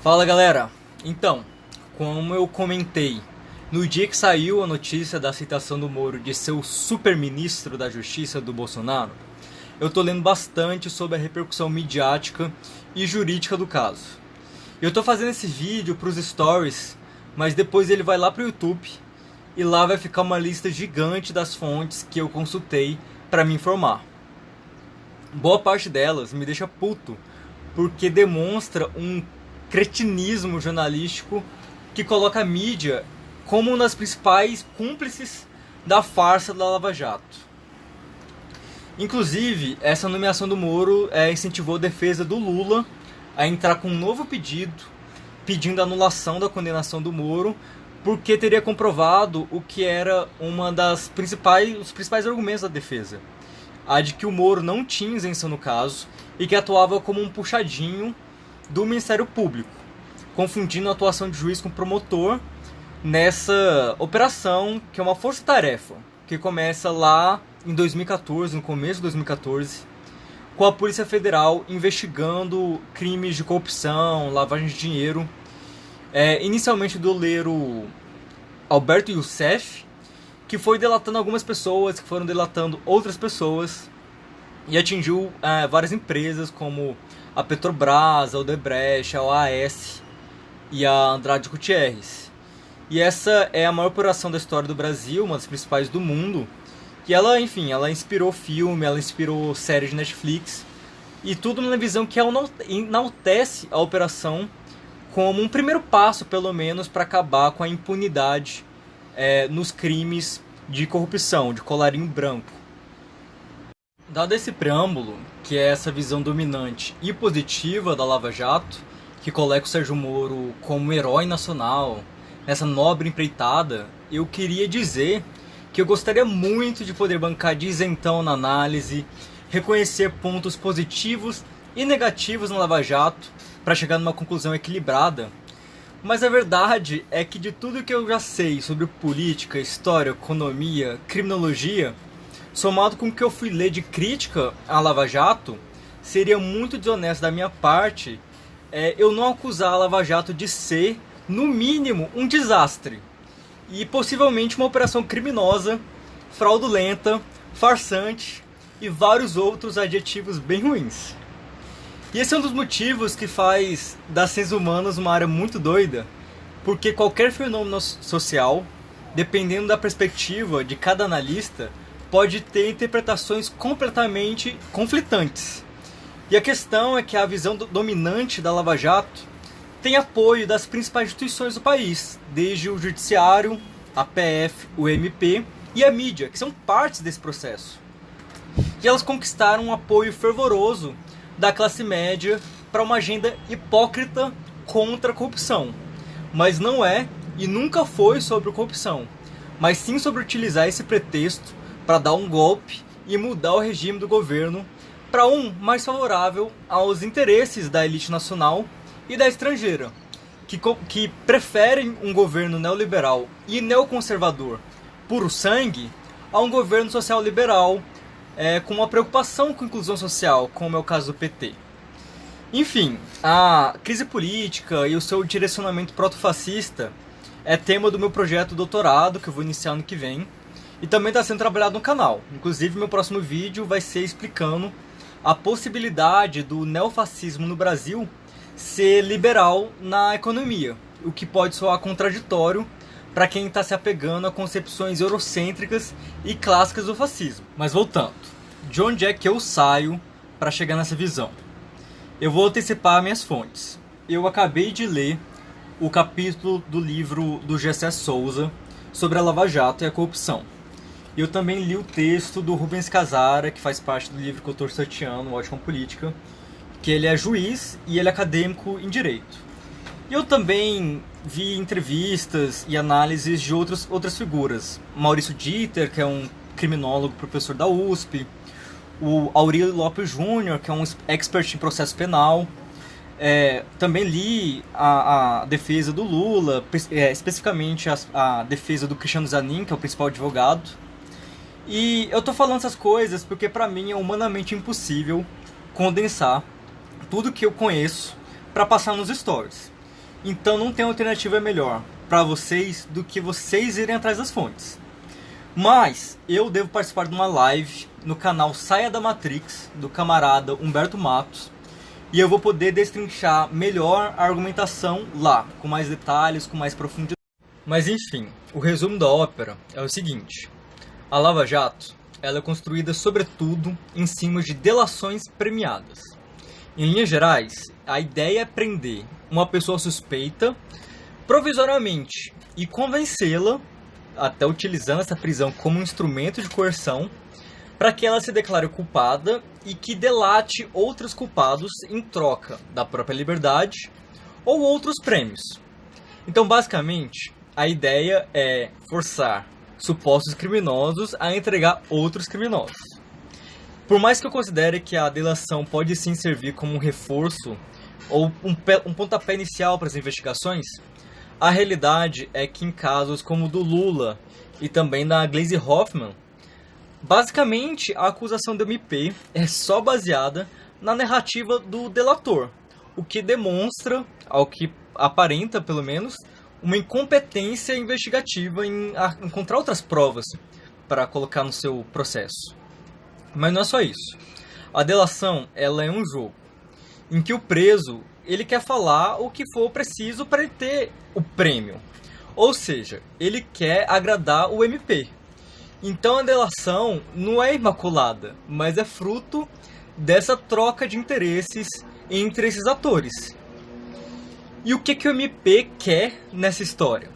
Fala galera, então, como eu comentei, no dia que saiu a notícia da aceitação do Moro de ser o super-ministro da Justiça do Bolsonaro, eu tô lendo bastante sobre a repercussão midiática e jurídica do caso. Eu tô fazendo esse vídeo pros stories, mas depois ele vai lá pro YouTube e lá vai ficar uma lista gigante das fontes que eu consultei para me informar. Boa parte delas me deixa puto, porque demonstra um cretinismo jornalístico que coloca a mídia como uma das principais cúmplices da farsa da Lava Jato. Inclusive, essa nomeação do Moro incentivou a defesa do Lula a entrar com um novo pedido, pedindo a anulação da condenação do Moro, porque teria comprovado o que era os principais argumentos da defesa. A de que o Moro não tinha isenção no caso e que atuava como um puxadinho do Ministério Público, confundindo a atuação de juiz com promotor nessa operação, que é uma força-tarefa, que começa lá em 2014, no começo de 2014, com a Polícia Federal investigando crimes de corrupção, lavagem de dinheiro, inicialmente do oleiro Alberto Youssef, que foi delatando algumas pessoas, que foram delatando outras pessoas, e atingiu várias empresas como a Petrobras, a Odebrecht, a OAS e a Andrade Gutierrez. E essa é a maior operação da história do Brasil, uma das principais do mundo. E ela, enfim, ela inspirou filme, ela inspirou série de Netflix. E tudo numa visão que enaltece a operação como um primeiro passo, pelo menos, para acabar com a impunidade nos crimes de corrupção, de colarinho branco. Dado esse preâmbulo, que é essa visão dominante e positiva da Lava Jato, que coloca o Sérgio Moro como herói nacional, nessa nobre empreitada, eu queria dizer que eu gostaria muito de poder bancar de isentão na análise, reconhecer pontos positivos e negativos na Lava Jato, para chegar numa conclusão equilibrada. Mas a verdade é que de tudo que eu já sei sobre política, história, economia, criminologia, somado com o que eu fui ler de crítica à Lava Jato, seria muito desonesto da minha parte eu não acusar a Lava Jato de ser, no mínimo, um desastre. E possivelmente uma operação criminosa, fraudulenta, farsante e vários outros adjetivos bem ruins. E esse é um dos motivos que faz das ciências humanas uma área muito doida, porque qualquer fenômeno social, dependendo da perspectiva de cada analista, pode ter interpretações completamente conflitantes. E a questão é que a visão dominante da Lava Jato tem apoio das principais instituições do país, desde o Judiciário, a PF, o MP e a mídia, que são partes desse processo. E elas conquistaram um apoio fervoroso da classe média para uma agenda hipócrita contra a corrupção. Mas não é e nunca foi sobre corrupção, mas sim sobre utilizar esse pretexto para dar um golpe e mudar o regime do governo para um mais favorável aos interesses da elite nacional e da estrangeira, que preferem um governo neoliberal e neoconservador puro sangue a um governo social-liberal com uma preocupação com a inclusão social, como é o caso do PT. Enfim, a crise política e o seu direcionamento proto-fascista é tema do meu projeto de doutorado, que eu vou iniciar ano que vem, e também está sendo trabalhado no canal. Inclusive, meu próximo vídeo vai ser explicando a possibilidade do neofascismo no Brasil ser liberal na economia, o que pode soar contraditório para quem está se apegando a concepções eurocêntricas e clássicas do fascismo. Mas voltando, de onde é que eu saio para chegar nessa visão? Eu vou antecipar minhas fontes. Eu acabei de ler o capítulo do livro do Gessé Souza sobre a Lava Jato e a corrupção. Eu também li o texto do Rubens Casara, que faz parte do livro que eu estou sorteando, Ótima Política, que ele é juiz e ele é acadêmico em Direito. E eu também vi entrevistas e análises de outras figuras. Maurício Dieter, que é um criminólogo, professor da USP. O Aurélio Lopes Júnior, que é um expert em processo penal. Também li a defesa do Lula, especificamente a defesa do Cristiano Zanin, que é o principal advogado. E eu tô falando essas coisas porque pra mim é humanamente impossível condensar tudo que eu conheço para passar nos stories. Então não tem alternativa melhor para vocês do que vocês irem atrás das fontes. Mas eu devo participar de uma live no canal Saia da Matrix, do camarada Humberto Matos, e eu vou poder destrinchar melhor a argumentação lá, com mais detalhes, com mais profundidade. Mas enfim, o resumo da ópera é o seguinte: a Lava Jato, ela é construída sobretudo em cima de delações premiadas. Em linhas gerais, a ideia é prender uma pessoa suspeita provisoriamente e convencê-la, até utilizando essa prisão como um instrumento de coerção, para que ela se declare culpada e que delate outros culpados em troca da própria liberdade ou outros prêmios. Então, basicamente, a ideia é forçar supostos criminosos a entregar outros criminosos. Por mais que eu considere que a delação pode sim servir como um reforço ou um pontapé inicial para as investigações, a realidade é que em casos como o do Lula e também da Gleisi Hoffmann, basicamente a acusação do MP é só baseada na narrativa do delator, o que demonstra, ao que aparenta pelo menos, uma incompetência investigativa em encontrar outras provas para colocar no seu processo. Mas não é só isso. A delação, ela é um jogo em que o preso, ele quer falar o que for preciso para ele ter o prêmio. Ou seja, ele quer agradar o MP. Então a delação não é imaculada, mas é fruto dessa troca de interesses entre esses atores. E o que o MP quer nessa história?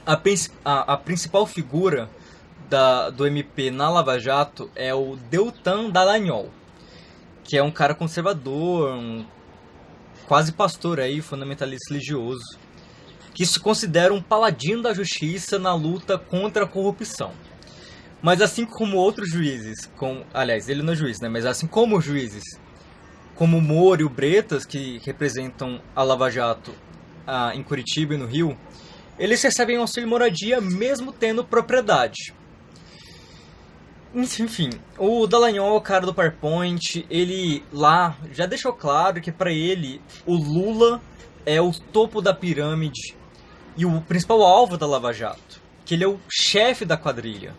A principal figura do MP na Lava Jato é o Deltan Dallagnol, que é um cara conservador, um quase pastor aí, fundamentalista religioso, que se considera um paladino da justiça na luta contra a corrupção. Mas assim como outros juízes, aliás, ele não é juiz, né? Mas assim como os juízes, como o Moro e o Bretas, que representam a Lava Jato em Curitiba e no Rio, eles recebem auxílio moradia mesmo tendo propriedade. Enfim, o Dallagnol, o cara do PowerPoint, ele lá já deixou claro que para ele o Lula é o topo da pirâmide e o principal alvo da Lava Jato, que ele é o chefe da quadrilha.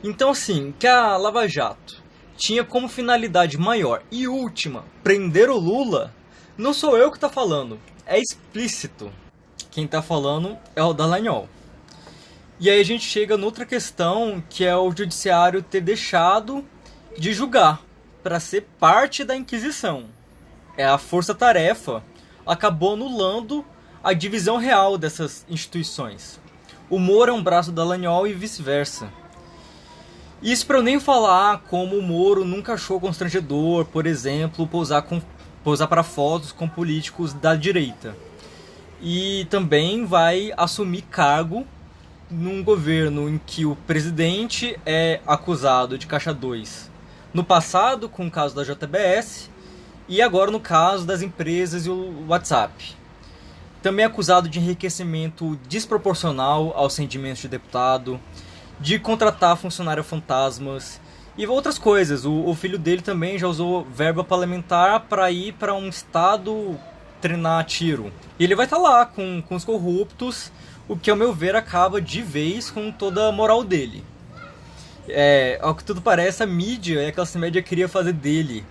Então assim, que a Lava Jato tinha como finalidade maior e última prender o Lula, não sou eu que tá falando, é explícito. Quem tá falando é o Dallagnol. E aí a gente chega noutra questão, que é o judiciário ter deixado de julgar para ser parte da Inquisição. A força-tarefa acabou anulando a divisão real dessas instituições. O Moro é um braço do Dallagnol e vice-versa. Isso para eu nem falar como o Moro nunca achou constrangedor, por exemplo, pousar para fotos com políticos da direita. E também vai assumir cargo num governo em que o presidente é acusado de caixa 2 no passado, com o caso da JBS, e agora no caso das empresas e o WhatsApp. Também é acusado de enriquecimento desproporcional aos rendimentos de deputado, de contratar funcionários fantasmas e outras coisas. O filho dele também já usou verba parlamentar para ir para um estado treinar tiro. E ele vai estar lá com os corruptos, o que, ao meu ver, acaba de vez com toda a moral dele. Ao que tudo parece, a mídia, a classe média queria fazer dele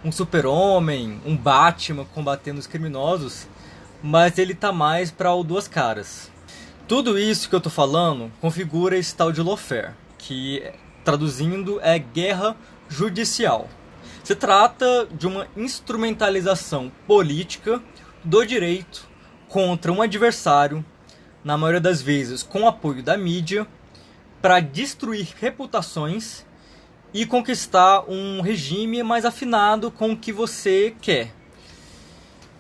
um super-homem, um Batman combatendo os criminosos, mas ele tá mais para o duas caras. Tudo isso que eu tô falando configura esse tal de lawfare, que, traduzindo, é guerra judicial. Se trata de uma instrumentalização política do direito contra um adversário, na maioria das vezes com apoio da mídia, para destruir reputações e conquistar um regime mais afinado com o que você quer.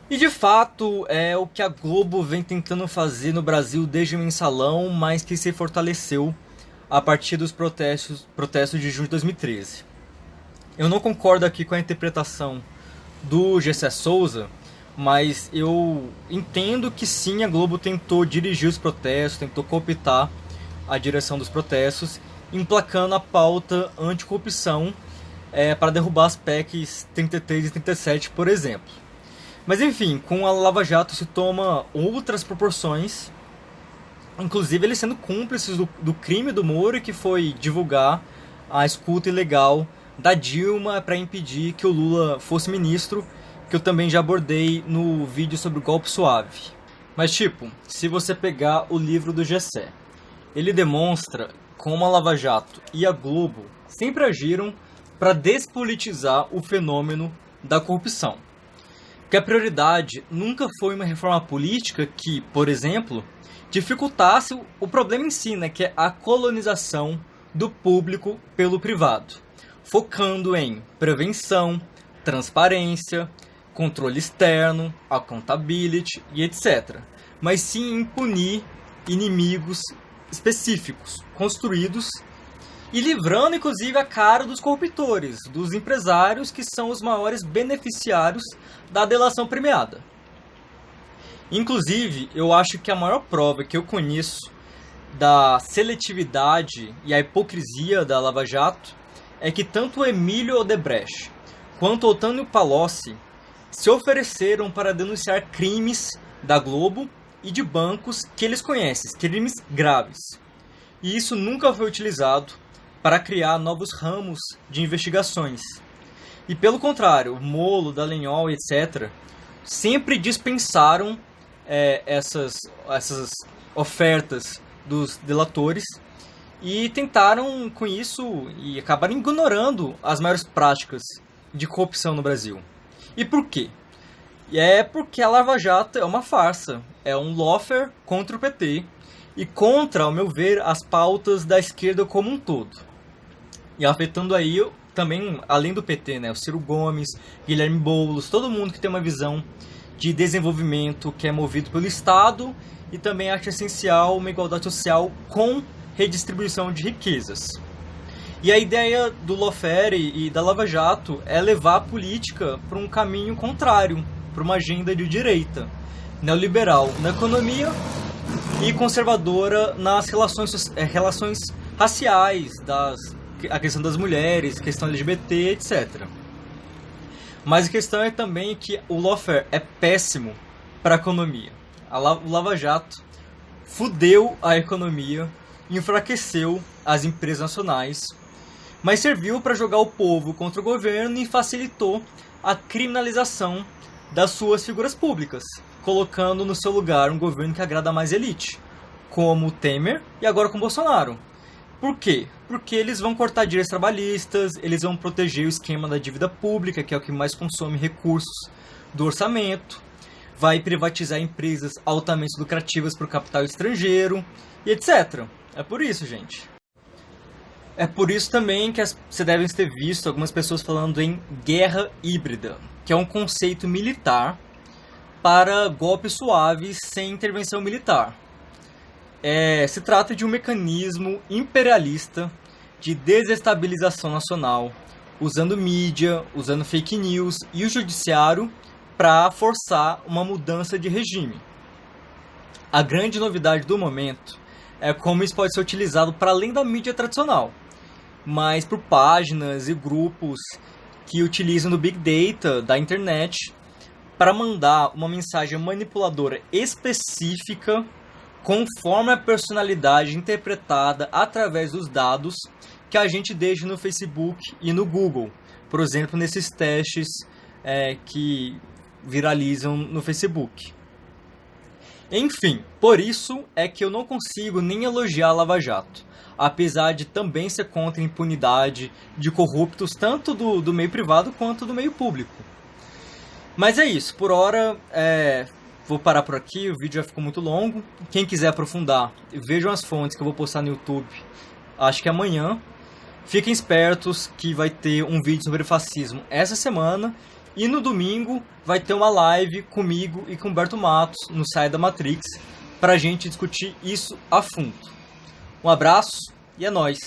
E de fato é o que a Globo vem tentando fazer no Brasil desde o Mensalão, mas que se fortaleceu a partir dos protestos de junho de 2013. Eu não concordo aqui com a interpretação do Gessé Souza, mas eu entendo que sim, a Globo tentou dirigir os protestos, tentou cooptar a direção dos protestos, emplacando a pauta anticorrupção para derrubar as PECs 33 e 37, por exemplo. Mas enfim, com a Lava Jato se toma outras proporções, inclusive eles sendo cúmplices do crime do Moro, que foi divulgar a escuta ilegal da Dilma para impedir que o Lula fosse ministro, que eu também já abordei no vídeo sobre o golpe suave. Mas tipo, se você pegar o livro do Gessé, ele demonstra como a Lava Jato e a Globo sempre agiram para despolitizar o fenômeno da corrupção. Porque a prioridade nunca foi uma reforma política que, por exemplo, dificultasse o problema em si, né, que é a colonização do público pelo privado, focando em prevenção, transparência, controle externo, accountability e etc. Mas sim em punir inimigos específicos, construídos e livrando inclusive a cara dos corruptores, dos empresários que são os maiores beneficiários da delação premiada. Inclusive, eu acho que a maior prova que eu conheço da seletividade e a hipocrisia da Lava Jato é que tanto o Emílio Odebrecht quanto o Otânio Palocci se ofereceram para denunciar crimes da Globo e de bancos que eles conhecem, crimes graves. E isso nunca foi utilizado para criar novos ramos de investigações. E pelo contrário, Molo, Dallagnol, etc., sempre dispensaram essas ofertas dos delatores e tentaram com isso e acabaram ignorando as maiores práticas de corrupção no Brasil. E por quê? É porque a Lava Jato é uma farsa, é um lawfare contra o PT e contra, ao meu ver, as pautas da esquerda como um todo. E afetando aí também, além do PT, né, o Ciro Gomes, Guilherme Boulos, todo mundo que tem uma visão de desenvolvimento que é movido pelo Estado e também acha essencial uma igualdade social com redistribuição de riquezas. E a ideia do lawfare e da Lava Jato é levar a política para um caminho contrário, para uma agenda de direita, neoliberal na economia e conservadora nas relações raciais, a questão das mulheres, questão LGBT, etc. Mas a questão é também que o lawfare é péssimo para a economia. O Lava Jato fudeu a economia, enfraqueceu as empresas nacionais, mas serviu para jogar o povo contra o governo e facilitou a criminalização das suas figuras públicas, colocando no seu lugar um governo que agrada mais elite, como o Temer e agora com o Bolsonaro. Por quê? Porque eles vão cortar direitos trabalhistas, eles vão proteger o esquema da dívida pública, que é o que mais consome recursos do orçamento, vai privatizar empresas altamente lucrativas para o capital estrangeiro, e etc. É por isso, gente. É por isso também que você deve ter visto algumas pessoas falando em guerra híbrida, que é um conceito militar para golpes suaves sem intervenção militar. Se trata de um mecanismo imperialista de desestabilização nacional, usando mídia, usando fake news e o judiciário para forçar uma mudança de regime. A grande novidade do momento é como isso pode ser utilizado para além da mídia tradicional, mas por páginas e grupos que utilizam do Big Data, da internet, para mandar uma mensagem manipuladora específica conforme a personalidade interpretada através dos dados que a gente deixa no Facebook e no Google. Por exemplo, nesses testes que viralizam no Facebook. Enfim, por isso é que eu não consigo nem elogiar a Lava Jato, apesar de também ser contra a impunidade de corruptos tanto do meio privado quanto do meio público. Mas é isso, por hora vou parar por aqui, o vídeo já ficou muito longo. Quem quiser aprofundar, vejam as fontes que eu vou postar no YouTube, acho que amanhã. Fiquem espertos que vai ter um vídeo sobre fascismo essa semana. E no domingo vai ter uma live comigo e com Humberto Matos no Sai da Matrix pra gente discutir isso a fundo. Um abraço e é nóis!